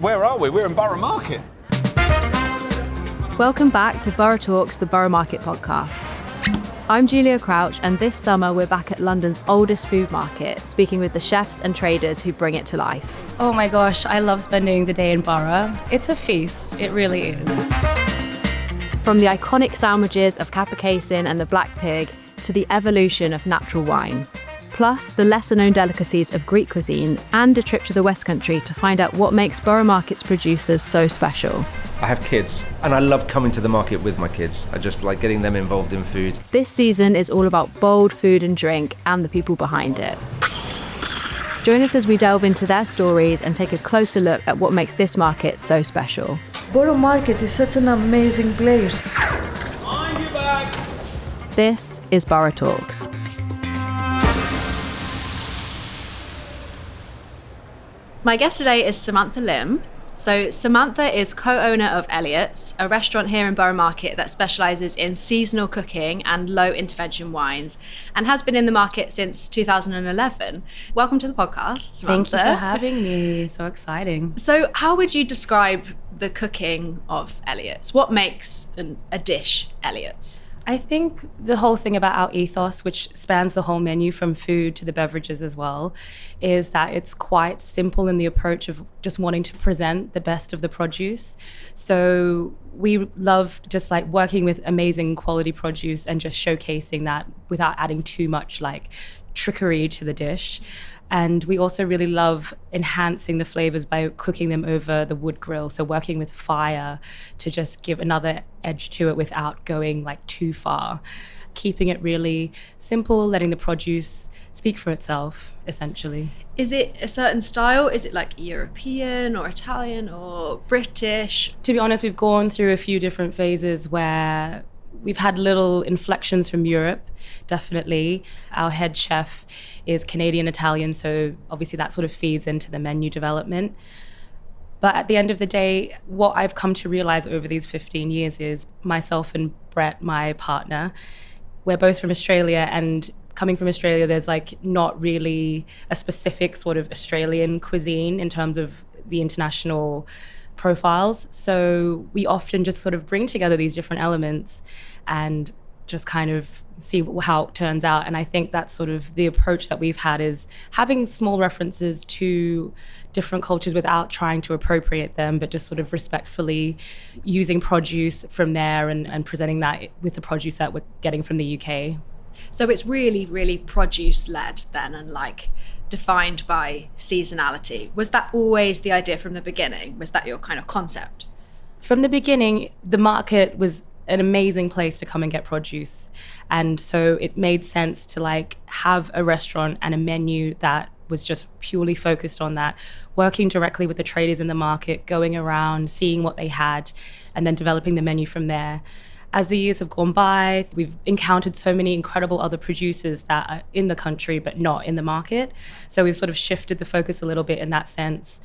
Where are we? We're in Borough Market. Welcome back to Borough Talks, the Borough Market podcast. I'm Giulia Crouch, and this summer we're back at London's oldest food market, speaking with the chefs and traders who bring it to life. Oh my gosh, I love spending the day in Borough. It's a feast, it really is. From the iconic sandwiches of Capsaicin and the Black Pig to the evolution of natural wine. Plus the lesser-known delicacies of Greek cuisine and a trip to the West Country to find out what makes Borough Market's producers so special. I have kids and I love coming to the market with my kids. I just like getting them involved in food. This season is all about bold food and drink and the people behind it. Join us as we delve into their stories and take a closer look at what makes this market so special. Borough Market is such an amazing place. Mind your back. This is Borough Talks. My guest today is Samantha Lim. So Samantha is co-owner of Elliot's, a restaurant here in Borough Market that specialises in seasonal cooking and low intervention wines, and has been in the market since 2011. Welcome to the podcast, Samantha. Thank you for having me. So exciting. So how would you describe the cooking of Elliot's? What makes a dish Elliot's? I think the whole thing about our ethos, which spans the whole menu from food to the beverages as well, is that it's quite simple in the approach of just wanting to present the best of the produce. So we love just like working with amazing quality produce and just showcasing that without adding too much like trickery to the dish. And we also really love enhancing the flavors by cooking them over the wood grill. So working with fire to just give another edge to it without going like too far. Keeping it really simple, letting the produce speak for itself, essentially. Is it a certain style? Is it like European or Italian or British? To be honest, we've gone through a few different phases where we've had little inflections from Europe, definitely. Our head chef is Canadian Italian, so obviously that sort of feeds into the menu development. But at the end of the day, what I've come to realize over these 15 years is myself and Brett, my partner, we're both from Australia, and coming from Australia, there's like not really a specific sort of Australian cuisine in terms of the international profiles. So we often just sort of bring together these different elements and just kind of see how it turns out. And I think that's sort of the approach that we've had, is having small references to different cultures without trying to appropriate them, but just sort of respectfully using produce from there and presenting that with the produce that we're getting from the UK. So it's really, really produce-led then, and like defined by seasonality. Was that always the idea from the beginning? Was that your kind of concept? From the beginning, the market was an amazing place to come and get produce. And so it made sense to like have a restaurant and a menu that was just purely focused on that, working directly with the traders in the market, going around, seeing what they had, and then developing the menu from there. As the years have gone by, we've encountered so many incredible other producers that are in the country but not in the market. So we've sort of shifted the focus a little bit in that sense.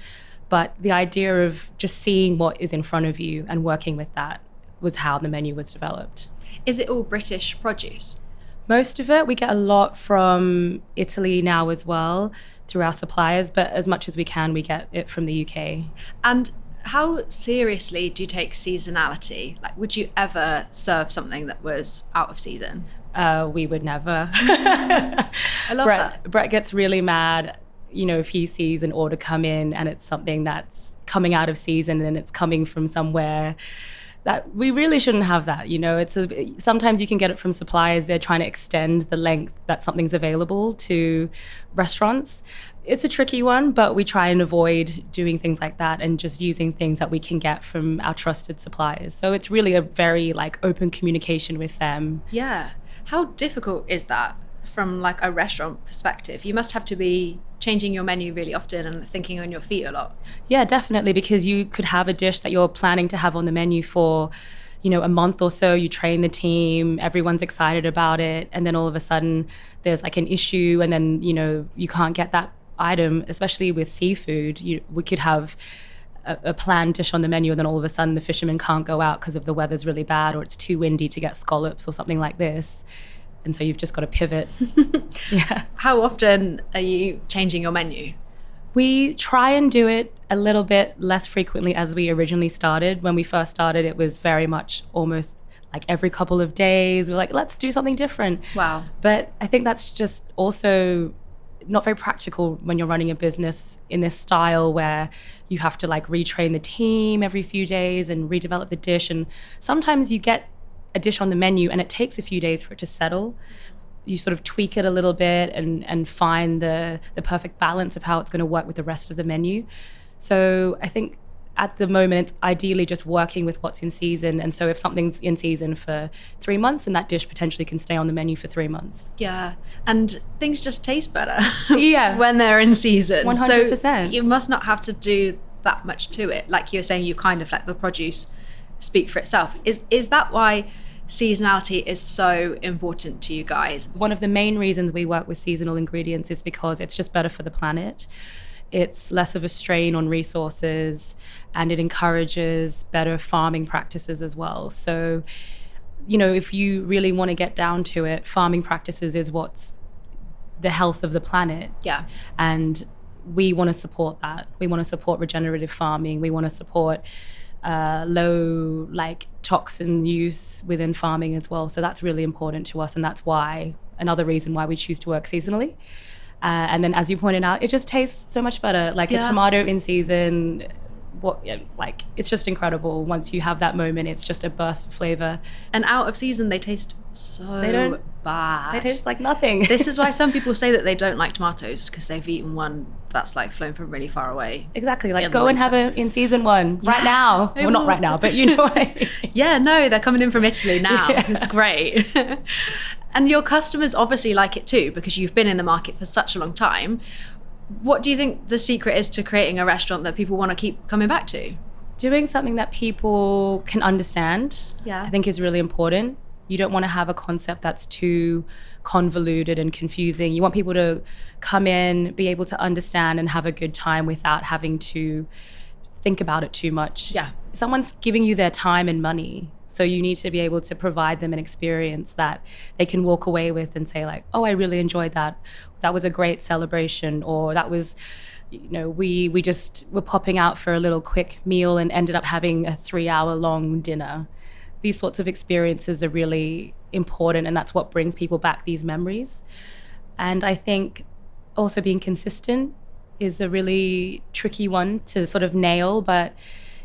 But the idea of just seeing what is in front of you and working with that was how the menu was developed. Is it all British produce? Most of it. We get a lot from Italy now as well through our suppliers, but as much as we can, we get it from the UK. And how seriously do you take seasonality? Like, would you ever serve something that was out of season? We would never. I love that. Brett gets really mad, you know, if he sees an order come in and it's something that's coming out of season and it's coming from somewhere that we really shouldn't have that. You know, sometimes you can get it from suppliers. They're trying to extend the length that something's available to restaurants. It's a tricky one, but we try and avoid doing things like that and just using things that we can get from our trusted suppliers. So it's really a very like open communication with them. Yeah. How difficult is that from like a restaurant perspective? You must have to be changing your menu really often and thinking on your feet a lot. Yeah, definitely, because you could have a dish that you're planning to have on the menu for, you know, a month or so. You train the team, everyone's excited about it, and then all of a sudden there's like an issue, and then, you know, you can't get that item, especially with seafood. We could have a planned dish on the menu, and then all of a sudden the fishermen can't go out because of the weather's really bad, or it's too windy to get scallops or something like this. And so you've just got to pivot. Yeah. How often are you changing your menu? We try and do it a little bit less frequently as we originally started. When we first started, it was very much almost like every couple of days. We're like, let's do something different. Wow. But I think that's just also not very practical when you're running a business in this style where you have to like retrain the team every few days and redevelop the dish. And sometimes you get a dish on the menu and it takes a few days for it to settle. You sort of tweak it a little bit and find the perfect balance of how it's going to work with the rest of the menu. So I think at the moment, it's ideally just working with what's in season. And so if something's in season for 3 months, then that dish potentially can stay on the menu for 3 months. Yeah. And things just taste better Yeah. when they're in season. 100%. So you must not have to do that much to it. Like you were saying, you kind of let the produce speak for itself. Is that why seasonality is so important to you guys? One of the main reasons we work with seasonal ingredients is because it's just better for the planet. It's less of a strain on resources and it encourages better farming practices as well. So, you know, if you really want to get down to it, farming practices is what's the health of the planet. Yeah. And we want to support that. We want to support regenerative farming. We want to support low toxin use within farming as well. So that's really important to us. And that's why, another reason why we choose to work seasonally. And then, as you pointed out, it just tastes so much better. Like a tomato in season, it's just incredible. Once you have that moment, it's just a burst of flavor. And out of season, they taste so bad. They taste like nothing. This is why some people say that they don't like tomatoes, because they've eaten one that's like flown from really far away. Exactly. Like go and have it in season one right now. Well, not right now, but you know what I mean. Yeah, no, they're coming in from Italy now. Yeah. It's great. And your customers obviously like it too, because you've been in the market for such a long time. What do you think the secret is to creating a restaurant that people want to keep coming back to? Doing something that people can understand, I think is really important. You don't want to have a concept that's too convoluted and confusing. You want people to come in, be able to understand and have a good time without having to think about it too much. Yeah. Someone's giving you their time and money. So you need to be able to provide them an experience that they can walk away with and say like, oh, I really enjoyed that. That was a great celebration. Or that was, you know, we just were popping out for a little quick meal and ended up having a 3-hour-long dinner. These sorts of experiences are really important, and that's what brings people back, these memories. And I think also being consistent is a really tricky one to sort of nail, but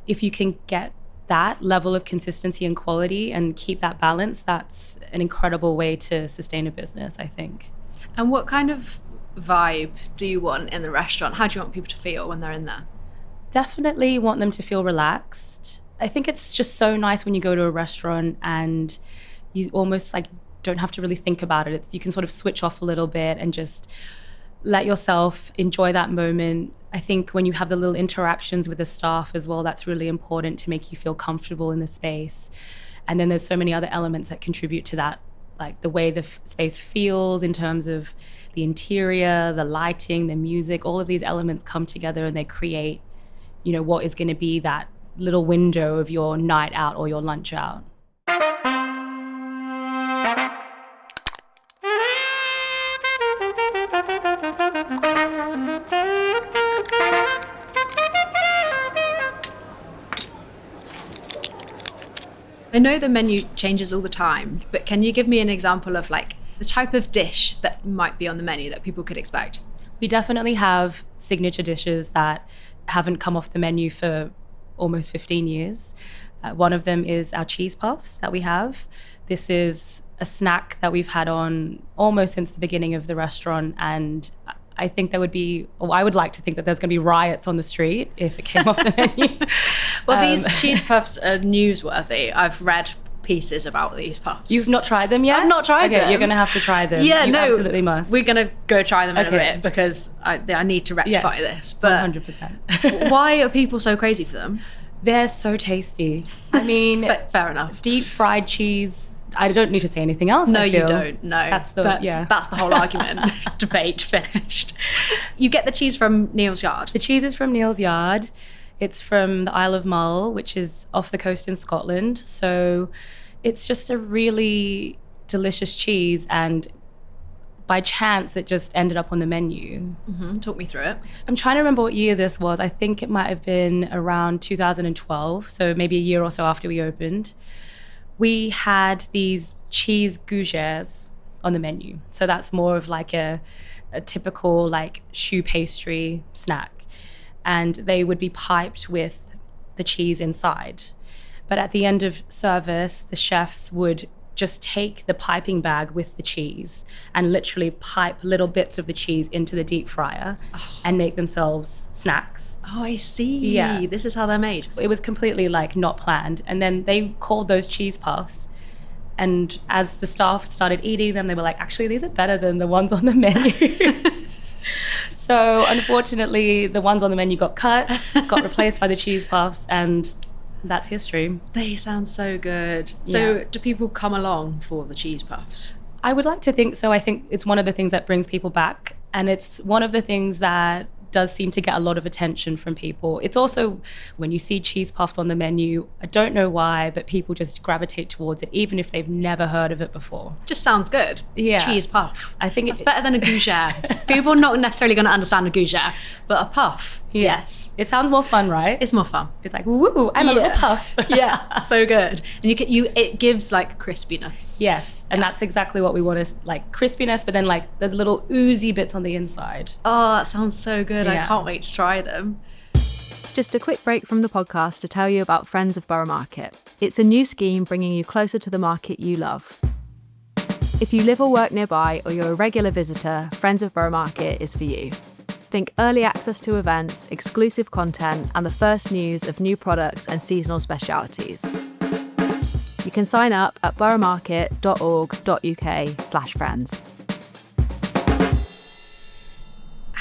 if you can get that level of consistency and quality and keep that balance, that's an incredible way to sustain a business, I think. And what kind of vibe do you want in the restaurant? How do you want people to feel when they're in there? Definitely want them to feel relaxed. I think it's just so nice when you go to a restaurant and you almost like don't have to really think about it. You can sort of switch off a little bit and just let yourself enjoy that moment. I think when you have the little interactions with the staff as well, that's really important to make you feel comfortable in the space. And then there's so many other elements that contribute to that, like the way the space feels in terms of the interior, the lighting, the music, all of these elements come together and they create, you know, what is going to be that little window of your night out or your lunch out. I know the menu changes all the time, but can you give me an example of like the type of dish that might be on the menu that people could expect? We definitely have signature dishes that haven't come off the menu for almost 15 years. One of them is our cheese puffs that we have. This is a snack that we've had on almost since the beginning of the restaurant, and I think there would be, or I would like to think that there's going to be riots on the street if it came off the menu. Well, these cheese puffs are newsworthy. I've read pieces about these puffs. You've not tried them yet? I've not tried them. Okay, you're going to have to try them. Yeah, you no. absolutely must. We're going to go try them in a bit because I need to rectify this. But 100%. Why are people so crazy for them? They're so tasty. I mean, fair enough. Deep fried cheese. I don't need to say anything else. No, you don't. No, that's the whole argument. Debate finished. You get the cheese from Neal's Yard. The cheese is from Neal's Yard. It's from the Isle of Mull, which is off the coast in Scotland. So it's just a really delicious cheese, and by chance, it just ended up on the menu. Talk me through it. I'm trying to remember what year this was. I think it might have been around 2012, so maybe a year or so after we opened. We had these cheese gougères on the menu. So that's more of like a typical like choux pastry snack. And they would be piped with the cheese inside. But at the end of service, the chefs would just take the piping bag with the cheese and literally pipe little bits of the cheese into the deep fryer and make themselves snacks. Oh, I see. Yeah. This is how they're made. It was completely like not planned. And then they called those cheese puffs. And as the staff started eating them, they were like, actually, these are better than the ones on the menu. So unfortunately, the ones on the menu got cut, got replaced by the cheese puffs, and that's history. They sound so good. So Yeah. do people come along for the cheese puffs? I would like to think so. I think it's one of the things that brings people back. And it's one of the things that does seem to get a lot of attention from people. It's also when you see cheese puffs on the menu, I don't know why, but people just gravitate towards it, even if they've never heard of it before. Just sounds good. Yeah. Cheese puff. I think it's better than a gougère. People are not necessarily going to understand a gougère, but a puff, yes. It sounds more fun, right? It's more fun. It's like, woo, I'm a little puff. Yeah, so good. And it gives like crispiness. Yes, and that's exactly what we want is like crispiness, but then like the little oozy bits on the inside. Oh, that sounds so good. I Yeah. can't wait to try them. Just a quick break from the podcast to tell you about Friends of Borough Market. It's a new scheme bringing you closer to the market you love. If you live or work nearby or you're a regular visitor, Friends of Borough Market is for you. Think early access to events, exclusive content, and the first news of new products and seasonal specialities. You can sign up at boroughmarket.org.uk/friends.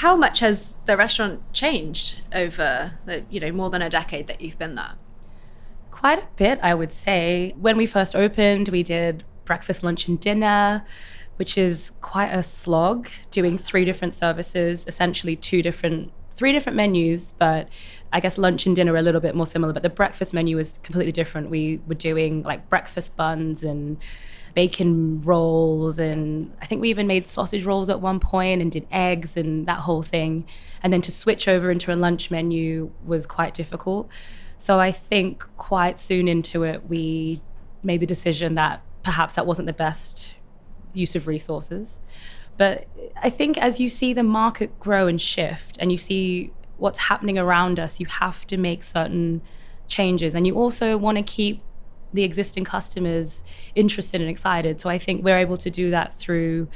How much has the restaurant changed over the, more than a decade that you've been there? Quite a bit, I would say. When we first opened, we did breakfast, lunch, and dinner, which is quite a slog, doing 3 different services, essentially 3 different menus, but I guess lunch and dinner are a little bit more similar, but the breakfast menu is completely different. We were doing like breakfast buns and bacon rolls, and I think we even made sausage rolls at one point and did eggs and that whole thing. And then to switch over into a lunch menu was quite difficult. So I think quite soon into it, we made the decision that perhaps that wasn't the best use of resources. But I think as you see the market grow and shift and you see what's happening around us, you have to make certain changes. And you also want to keep the existing customers interested and excited. So I think we're able to do that through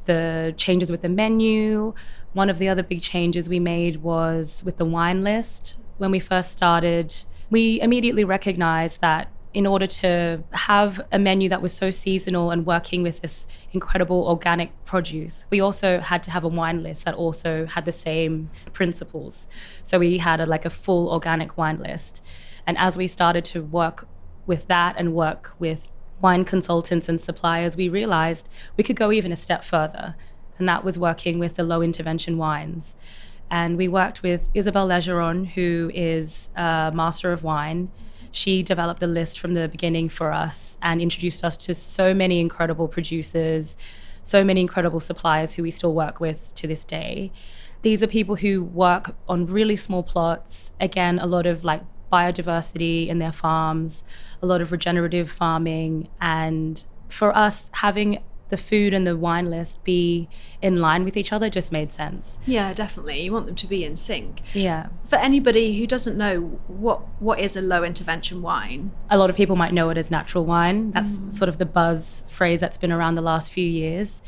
the changes with the menu. One of the other big changes we made was with the wine list. When we first started, we immediately recognized that in order to have a menu that was so seasonal and working with this incredible organic produce, we also had to have a wine list that also had the same principles. So we had a full organic wine list. And as we started to work with that and work with wine consultants and suppliers, we realized we could go even a step further. And that was working with the low intervention wines. And we worked with Isabelle Legeron, who is a master of wine. She developed the list from the beginning for us and introduced us to so many incredible producers, so many incredible suppliers who we still work with to this day. These are people who work on really small plots. Again, a lot of biodiversity in their farms, a lot of regenerative farming. And for us, having the food and the wine list be in line with each other just made sense. Yeah, definitely. You want them to be in sync. Yeah. For anybody who doesn't know, what is a low intervention wine? A lot of people might know it as natural wine. That's sort of the buzz phrase that's been around the last few years.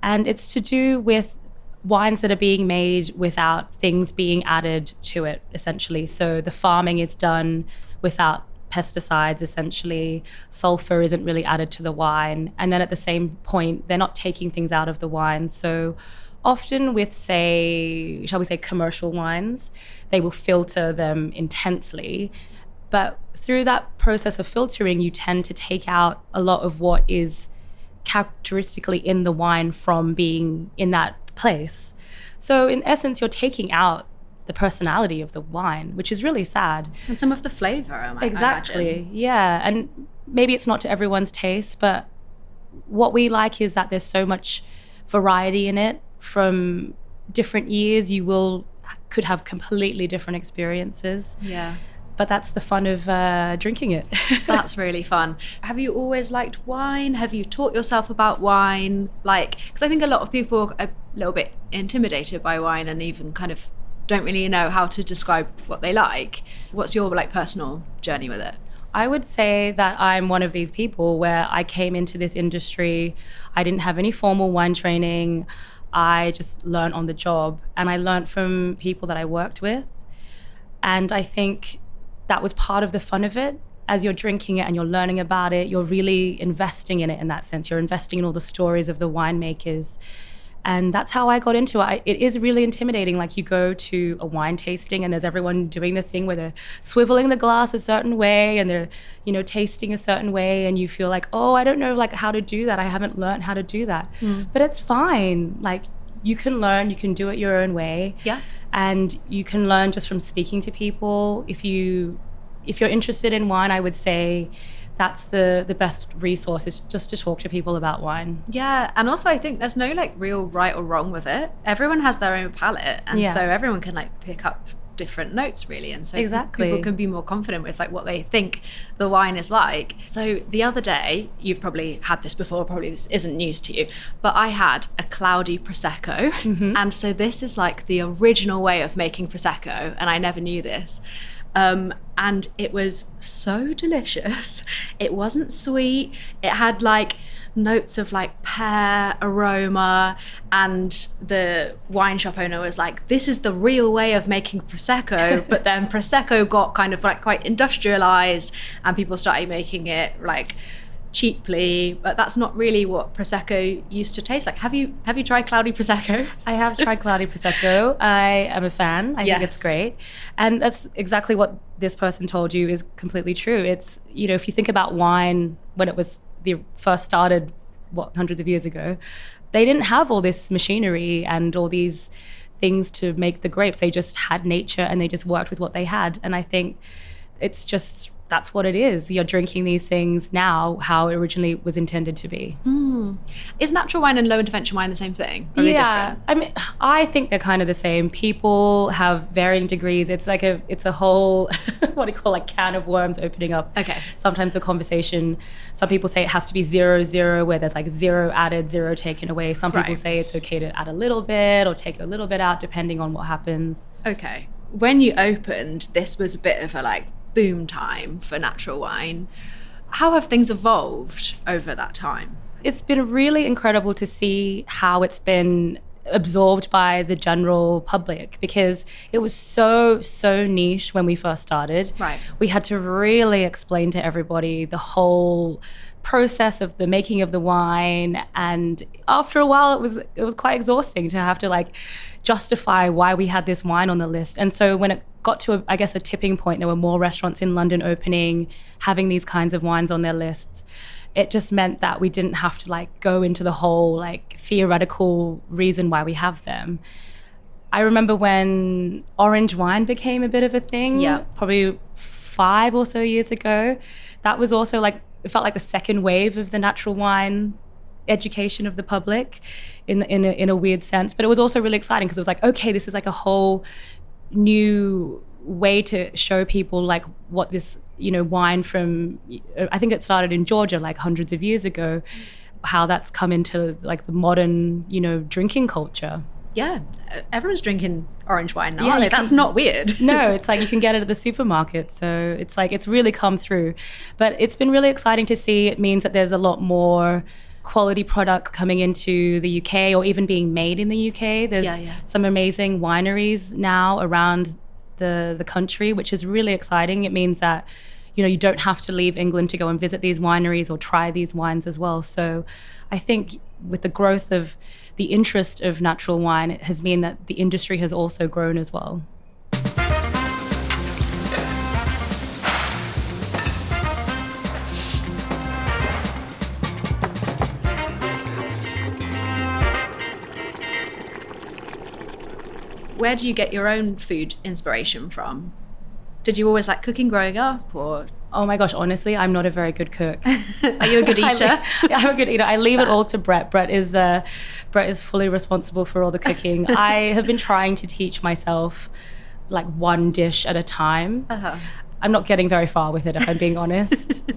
And it's to do with wines that are being made without things being added to it, essentially. So the farming is done without pesticides, essentially. Sulfur isn't really added to the wine. And then at the same point, they're not taking things out of the wine. So often with, shall we say, commercial wines, they will filter them intensely. But through that process of filtering, you tend to take out a lot of what is characteristically in the wine from being in that place. So in essence, you're taking out the personality of the wine, which is really sad. And some of the flavor, I imagine. Exactly, yeah. And maybe it's not to everyone's taste, but what we like is that there's so much variety in it. From different years, could have completely different experiences. Yeah. But that's the fun of drinking it. That's really fun. Have you always liked wine? Have you taught yourself about wine? Because I think a lot of people are a little bit intimidated by wine and even kind of don't really know how to describe what they like. What's your personal journey with it? I would say that I'm one of these people where I came into this industry, I didn't have any formal wine training. I just learned on the job, and I learned from people that I worked with. And I think that was part of the fun of it. As you're drinking it and you're learning about it, you're really investing in it in that sense. You're investing in all the stories of the winemakers. And that's how I got into it. It is really intimidating. Like, you go to a wine tasting and there's everyone doing the thing where they're swiveling the glass a certain way and they're, tasting a certain way, and you feel like, oh, I don't know how to do that. I haven't learned how to do that. But it's fine. Like, you can learn, you can do it your own way. Yeah. And you can learn just from speaking to people. If you're interested in wine, I would say that's the best resource, is just to talk to people about wine. Yeah, and also I think there's no real right or wrong with it. Everyone has their own palate, and so everyone can pick up different notes, really, and so exactly. people can be more confident with what they think the wine is like. So the other day, you've probably had this before, probably this isn't news to you, but I had a cloudy Prosecco, and so this is the original way of making Prosecco, and I never knew this. And it was so delicious. It wasn't sweet. It had notes of pear aroma, and the wine shop owner was like, this is the real way of making Prosecco. But then Prosecco got kind of quite industrialized, and people started making it cheaply, but that's not really what Prosecco used to taste like. Have you tried cloudy Prosecco? I have tried cloudy Prosecco. I am a fan. I think it's great. And that's exactly what this person told you is completely true. It's, if you think about wine when it was first started, hundreds of years ago, they didn't have all this machinery and all these things to make the grapes. They just had nature and they just worked with what they had. And I think it's just, that's what it is. You're drinking these things now how it originally was intended to be. Is natural wine and low intervention wine the same thing? Are they different? I mean, I think they're kind of the same. People have varying degrees. It's a whole, what do you call, can of worms opening up. Okay. Sometimes the conversation, some people say it has to be 0-0, where there's 0 added, 0 taken away. Some people say it's okay to add a little bit or take a little bit out depending on what happens. Okay. When you opened, this was a bit of a boom time for natural wine. How have things evolved over that time? It's been really incredible to see how it's been absorbed by the general public, because it was so niche when we first started. Right. We had to really explain to everybody the whole process of the making of the wine, and after a while it was quite exhausting to have to justify why we had this wine on the list. And so when it got to a tipping point, there were more restaurants in London opening, having these kinds of wines on their lists. It just meant that we didn't have to go into the whole theoretical reason why we have them. I remember when orange wine became a bit of a thing, probably 5 or so years ago. That was also it felt like the second wave of the natural wine education of the public in a weird sense. But it was also really exciting because it was okay, this is a whole new way to show people what this wine from, I think it started in Georgia hundreds of years ago, how that's come into the modern drinking culture. Yeah, everyone's drinking orange wine now. That's not weird. No, it's you can get it at the supermarket, so it's it's really come through. But it's been really exciting to see. It means that there's a lot more quality products coming into the UK, or even being made in the UK. There's some amazing wineries now around the country, which is really exciting. It means that you don't have to leave England to go and visit these wineries or try these wines as well. So I think with the growth of the interest of natural wine, it has meant that the industry has also grown as well. Where do you get your own food inspiration from? Did you always like cooking growing up, or Oh my gosh, honestly, I'm not a very good cook. Are you a good eater? I'm a good eater. I leave it all to Brett. Brett is fully responsible for all the cooking. I have been trying to teach myself like one dish at a time. I'm not getting very far with it, if I'm being honest.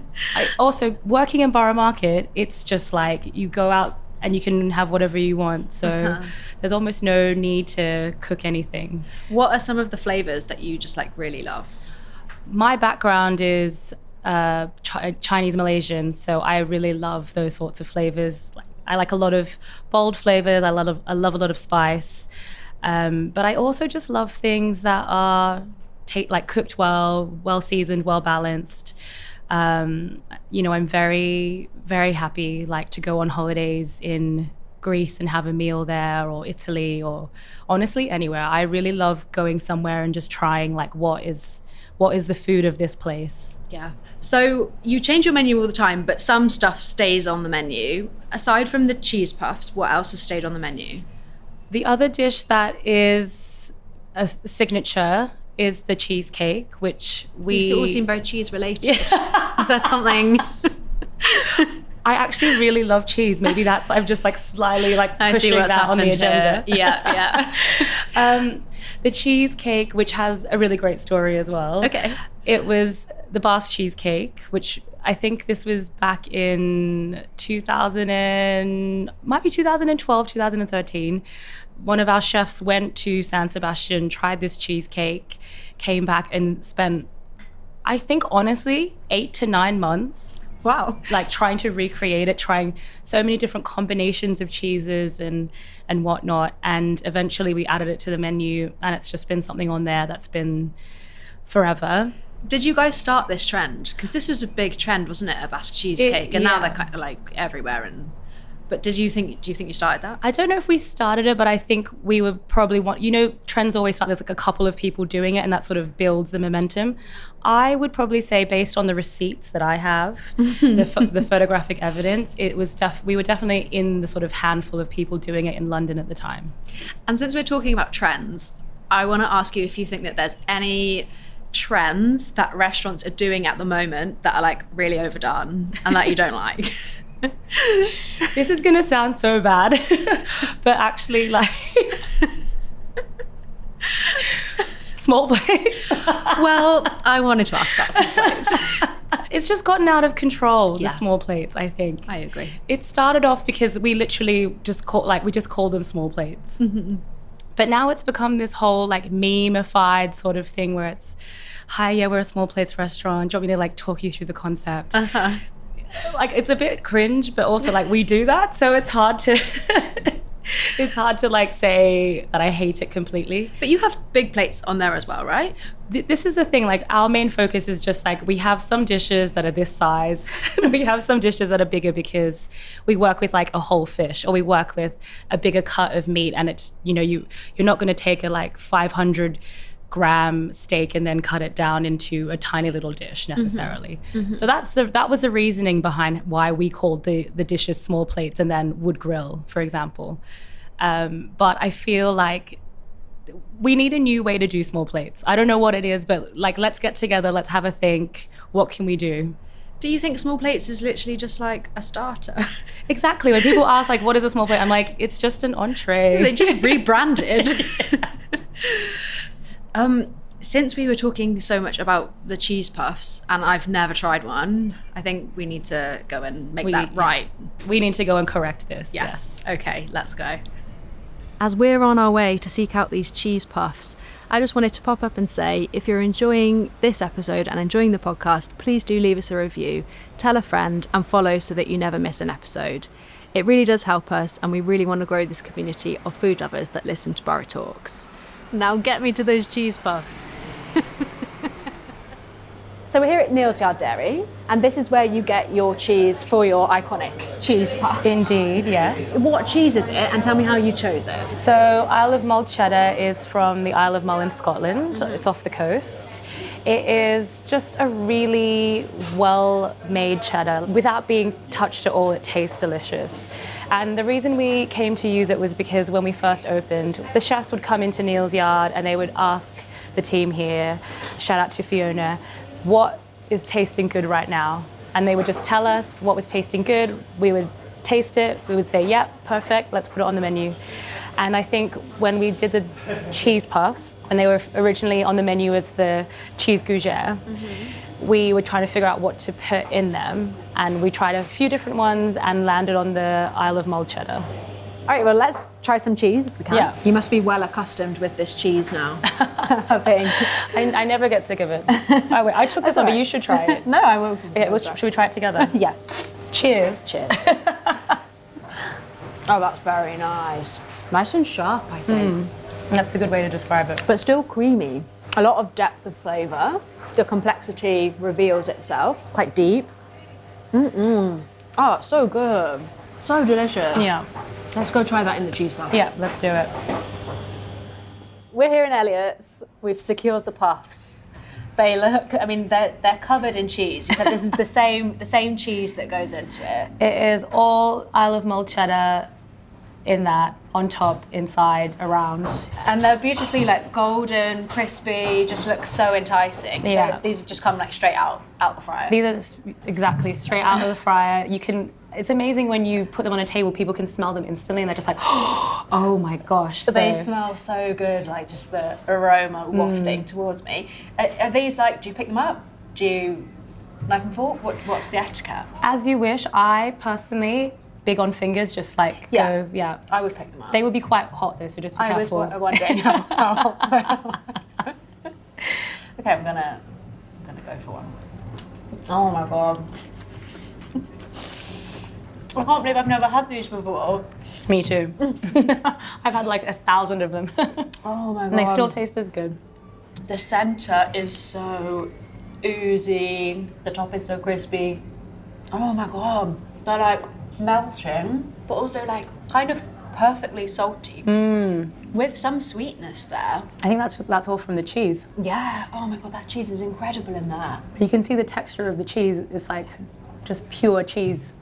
Also, working in Borough Market, it's just like you go out and you can have whatever you want. So there's almost no need to cook anything. What are some of the flavors that you just like really love? My background is Chinese Malaysian, so I really love those sorts of flavors. I like a lot of bold flavors. I love a lot of spice, but I also just love things that are like cooked well seasoned, well balanced. I'm very, very happy like to go on holidays in Greece and have a meal there, or Italy, or honestly anywhere. I really love going somewhere and just trying like what is the food of this place. Yeah. So you change your menu all the time, but some stuff stays on the menu. Aside from the cheese puffs, what else has stayed on the menu? The other dish that is a signature is the cheesecake, which These all seem very cheese related. Is that something? I actually really love cheese. Maybe I'm just like slyly like pushing that on the agenda. Yeah. The cheesecake, which has a really great story as well. Okay. It was the Basque cheesecake, which I think this was back in 2012, 2013. One of our chefs went to San Sebastian, tried this cheesecake, came back and spent, I think honestly, 8 to 9 months. Wow. Like trying to recreate it, trying so many different combinations of cheeses and whatnot. And eventually we added it to the menu, and it's just been something on there that's been forever. Did you guys start this trend? Because this was a big trend, wasn't it? A Basque cheesecake. And now they're kind of like everywhere. But do you think you started that? I don't know if we started it, but I think we would probably trends always start, there's like a couple of people doing it and that sort of builds the momentum. I would probably say, based on the receipts that I have, the photographic evidence, we were definitely in the sort of handful of people doing it in London at the time. And since we're talking about trends, I want to ask you if you think that there's any trends that restaurants are doing at the moment that are like really overdone and that you don't like. This is gonna sound so bad, but actually, like small plates. Well, I wanted to ask about small plates. It's just gotten out of control. The small plates, I think. I agree. It started off because we literally just called them small plates. Mm-hmm. But now it's become this whole like meme-ified sort of thing where it's, hi, yeah, we're a small plates restaurant. Do you want me to like talk you through the concept? Like it's a bit cringe, but also like we do that, so it's hard to like say that I hate it completely. But you have big plates on there as well, right? This is the thing, like our main focus is just like we have some dishes that are this size we have some dishes that are bigger because we work with like a whole fish, or we work with a bigger cut of meat, and it's, you're not going to take a like 500-gram steak and then cut it down into a tiny little dish necessarily. Mm-hmm. So that was the reasoning behind why we called the dishes small plates and then wood grill, for example. But I feel like we need a new way to do small plates. I don't know what it is, but like, let's get together, let's have a think. What can we do? Do you think small plates is literally just like a starter? Exactly. When people ask like, what is a small plate? I'm like, it's just an entree. They just rebranded. Since we were talking so much about the cheese puffs, and I've never tried one, I think we need to go and make that right. We need to go and correct this. Yes. Okay, let's go. As we're on our way to seek out these cheese puffs, I just wanted to pop up and say, if you're enjoying this episode and enjoying the podcast, please do leave us a review, tell a friend, and follow so that you never miss an episode. It really does help us, and we really want to grow this community of food lovers that listen to Borough Talks. Now get me to those cheese puffs. So we're here at Neal's Yard Dairy, and this is where you get your cheese for your iconic cheese puffs. Indeed, yes. What cheese is it, and tell me how you chose it? So Isle of Mull cheddar is from the Isle of Mull in Scotland. Mm-hmm. It's off the coast. It is just a really well-made cheddar. Without being touched at all, it tastes delicious. And the reason we came to use it was because when we first opened, the chefs would come into Neal's Yard and they would ask the team here, shout out to Fiona, what is tasting good right now? And they would just tell us what was tasting good. We would taste it. We would say, yep, perfect, let's put it on the menu. And I think when we did the cheese puffs, and they were originally on the menu as the cheese gougere, we were trying to figure out what to put in them. And we tried a few different ones and landed on the Isle of Mull cheddar. All right, well, let's try some cheese if we can. Yeah. You must be well accustomed with this cheese now. I think. I never get sick of it. Oh, wait, I took this one, but you should try it. No, I will. Okay, should we try it together? Yes. Cheers. Cheers. Oh, that's very nice. Nice and sharp, I think. That's a good way to describe it. But still creamy. A lot of depth of flavour. The complexity reveals itself. Quite deep. Oh, it's so good. So delicious. Yeah. Let's go try that in the cheese puff. Yeah, let's do it. We're here in Elliot's. We've secured the puffs. They look, I mean, they're covered in cheese. You said this is the same cheese that goes into it. It is all Isle of Mull cheddar in that, on top, inside, around. And they're beautifully like golden, crispy, just look so enticing. Yeah. So these have just come like straight out the fryer. These are just exactly straight out of the fryer. It's amazing when you put them on a table, people can smell them instantly and they're just like, oh my gosh. They smell so good, like just the aroma wafting towards me. Are these like, do you pick them up? Do you knife and fork? What's the etiquette? As you wish. I personally, big on fingers, just like go, yeah. I would pick them up. They would be quite hot though, so just be careful. I was wondering how. Okay, I'm gonna go for one. Oh my god. I can't believe I've never had these before. Me too. I've had like 1,000 of them. Oh my god. And they still taste as good. The centre is so oozy. The top is so crispy. Oh my god. They're like melting, but also like kind of perfectly salty. With some sweetness there. I think that's all from the cheese. Yeah. Oh my god, that cheese is incredible in that. You can see the texture of the cheese. It's like just pure cheese.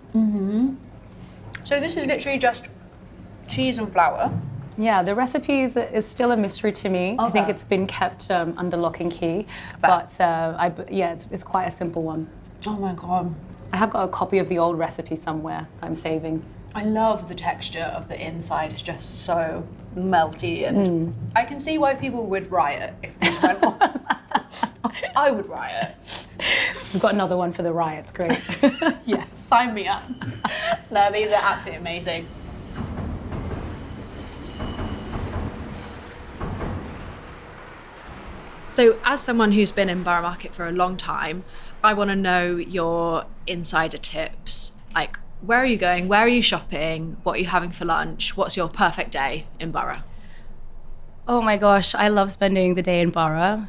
So this is literally just cheese and flour. Yeah, the recipe is still a mystery to me. I think it's been kept under lock and key, but it's quite a simple one. Oh my god. I have got a copy of the old recipe somewhere that I'm saving. I love the texture of the inside. It's just so melty, and I can see why people would riot if this went on. I would riot. We've got another one for the riots, great. Yeah, sign me up. No, these are absolutely amazing. So as someone who's been in Borough Market for a long time, I want to know your insider tips. Like, where are you going? Where are you shopping? What are you having for lunch? What's your perfect day in Borough? Oh my gosh, I love spending the day in Borough.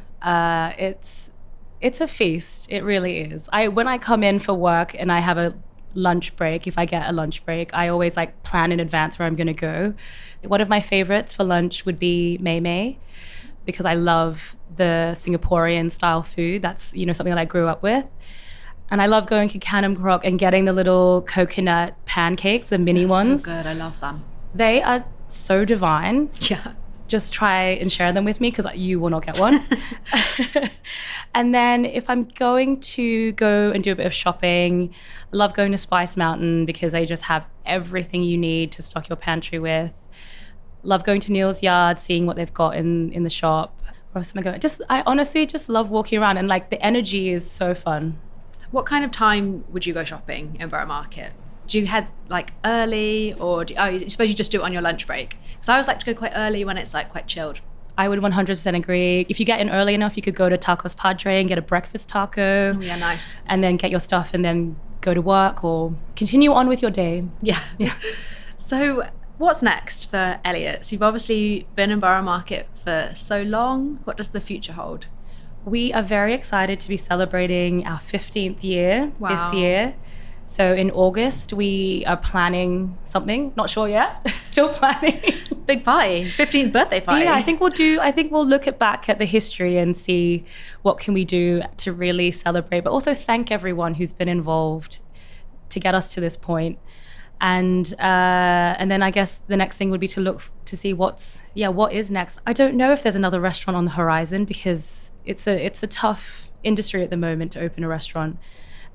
It's a feast, it really is. When I come in for work and I have a lunch break, if I get a lunch break, I always like plan in advance where I'm gonna go. One of my favorites for lunch would be Mei Mei, because I love the Singaporean style food. That's, something that I grew up with. And I love going to Cannon Crock and getting the little coconut pancakes, the mini ones. So good, I love them. They are so divine. Yeah. Just try and share them with me because you will not get one. And then if I'm going to go and do a bit of shopping, I love going to Spice Mountain because they just have everything you need to stock your pantry with. Love going to Neil's Yard, seeing what they've got in the shop. Where else am I going? I honestly just love walking around, and like the energy is so fun. What kind of time would you go shopping in Borough Market? Do you head like early, or I suppose you just do it on your lunch break? Because I always like to go quite early when it's like quite chilled. I would 100% agree. If you get in early enough, you could go to Tacos Padre and get a breakfast taco. Oh yeah, nice. And then get your stuff and then go to work or continue on with your day. Yeah. So what's next for Elliot's? You've obviously been in Borough Market for so long. What does the future hold? We are very excited to be celebrating our 15th year this year. So in August, we are planning something. Not sure yet. Still planning. Big party, 15th birthday party. Yeah, I think we'll look back at the history and see what can we do to really celebrate, but also thank everyone who's been involved to get us to this point. And then I guess the next thing would be to look to see what is next. I don't know if there's another restaurant on the horizon because it's a tough industry at the moment to open a restaurant.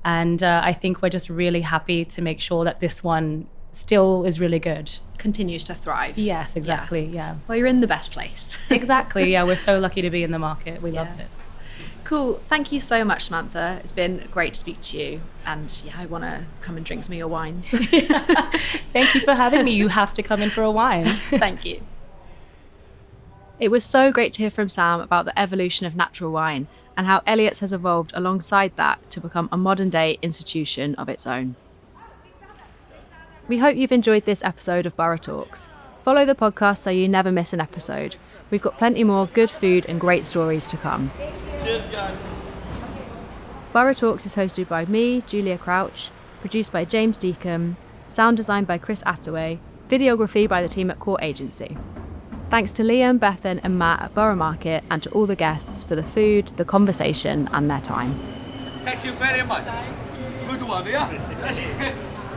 And I think we're just really happy to make sure that this one still is really good. Continues to thrive. Yes, exactly. Yeah. Well, you're in the best place. Exactly. Yeah, we're so lucky to be in the market. We love it. Cool. Thank you so much, Samantha. It's been great to speak to you. And yeah, I want to come and drink some of your wines. Thank you for having me. You have to come in for a wine. Thank you. It was so great to hear from Sam about the evolution of natural wine and how Elliot's has evolved alongside that to become a modern-day institution of its own. We hope you've enjoyed this episode of Borough Talks. Follow the podcast so you never miss an episode. We've got plenty more good food and great stories to come. Cheers, guys. Borough Talks is hosted by me, Giulia Crouch, produced by James Deacon, sound designed by Chris Attaway, videography by the team at Core Agency. Thanks to Liam, Bethan and Matt at Borough Market and to all the guests for the food, the conversation and their time. Thank you very much. Good one, yeah?